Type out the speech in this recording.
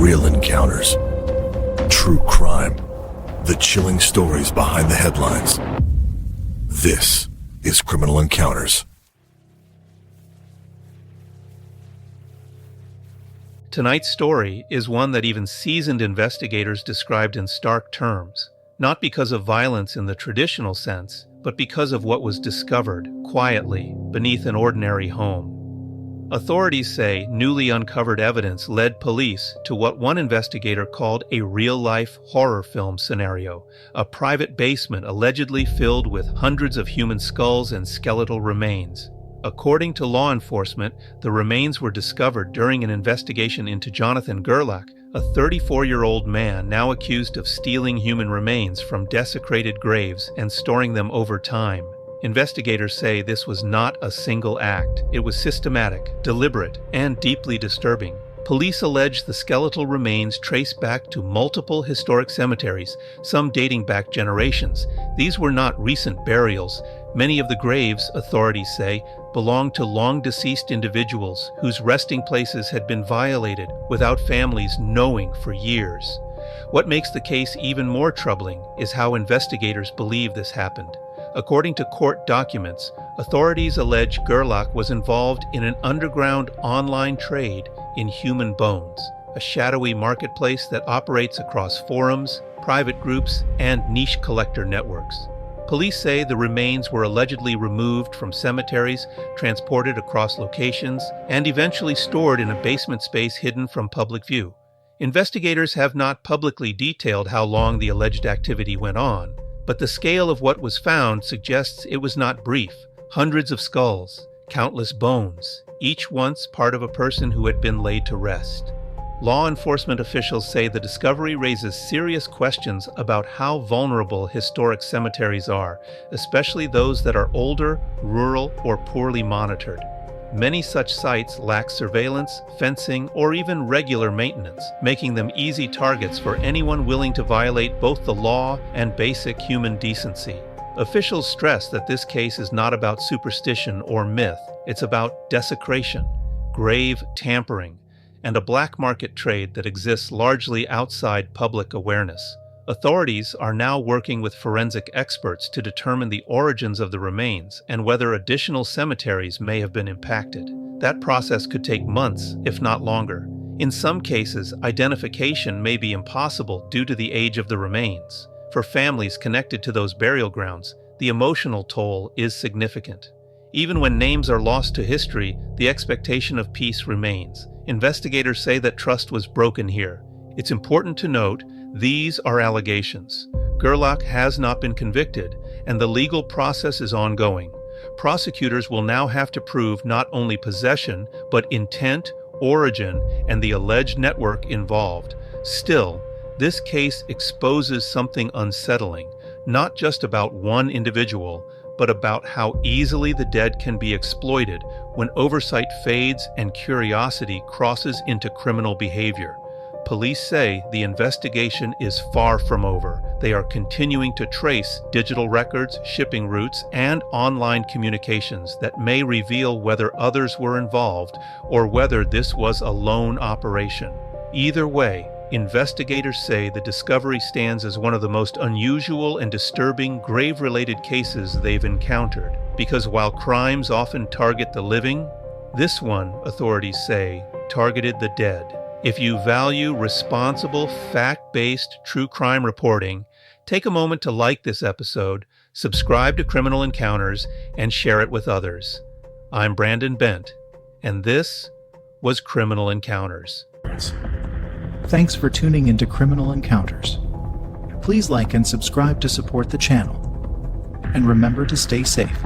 Real encounters. True crime. The chilling stories behind the headlines. This is Criminal Encounters. Tonight's story is one that even seasoned investigators described in stark terms, not because of violence in the traditional sense, but because of what was discovered quietly beneath an ordinary home. Authorities say newly uncovered evidence led police to what one investigator called a real-life horror film scenario, a private basement allegedly filled with hundreds of human skulls and skeletal remains. According to law enforcement, the remains were discovered during an investigation into Jonathan Gerlach, a 34-year-old man now accused of stealing human remains from desecrated graves and storing them over time. Investigators say this was not a single act. It was systematic, deliberate, and deeply disturbing. Police allege the skeletal remains trace back to multiple historic cemeteries, some dating back generations. These were not recent burials. Many of the graves, authorities say, belonged to long-deceased individuals whose resting places had been violated without families knowing for years. What makes the case even more troubling is how investigators believe this happened. According to court documents, authorities allege Gerlach was involved in an underground online trade in human bones, a shadowy marketplace that operates across forums, private groups, and niche collector networks. Police say the remains were allegedly removed from cemeteries, transported across locations, and eventually stored in a basement space hidden from public view. Investigators have not publicly detailed how long the alleged activity went on, but the scale of what was found suggests it was not brief. Hundreds of skulls, countless bones, each once part of a person who had been laid to rest. Law enforcement officials say the discovery raises serious questions about how vulnerable historic cemeteries are, especially those that are older, rural, or poorly monitored. Many such sites lack surveillance, fencing, or even regular maintenance, making them easy targets for anyone willing to violate both the law and basic human decency. Officials stress that this case is not about superstition or myth. It's about desecration, grave tampering, and a black market trade that exists largely outside public awareness. Authorities are now working with forensic experts to determine the origins of the remains and whether additional cemeteries may have been impacted. That process could take months, if not longer. In some cases, identification may be impossible due to the age of the remains. For families connected to those burial grounds, the emotional toll is significant. Even when names are lost to history, the expectation of peace remains. Investigators say that trust was broken here. It's important to note, these are allegations. Gerlach has not been convicted, and the legal process is ongoing. Prosecutors will now have to prove not only possession, but intent, origin, and the alleged network involved. Still, this case exposes something unsettling, not just about one individual, but about how easily the dead can be exploited when oversight fades and curiosity crosses into criminal behavior. Police say the investigation is far from over. They are continuing to trace digital records, shipping routes, and online communications that may reveal whether others were involved or whether this was a lone operation. Either way, investigators say the discovery stands as one of the most unusual and disturbing grave-related cases they've encountered, because while crimes often target the living, this one, authorities say, targeted the dead. If you value responsible, fact-based true crime reporting, take a moment to like this episode, subscribe to Criminal Encounters, and share it with others. I'm Brandon Bent, and this was Criminal Encounters. Thanks for tuning into Criminal Encounters. Please like and subscribe to support the channel. And remember to stay safe.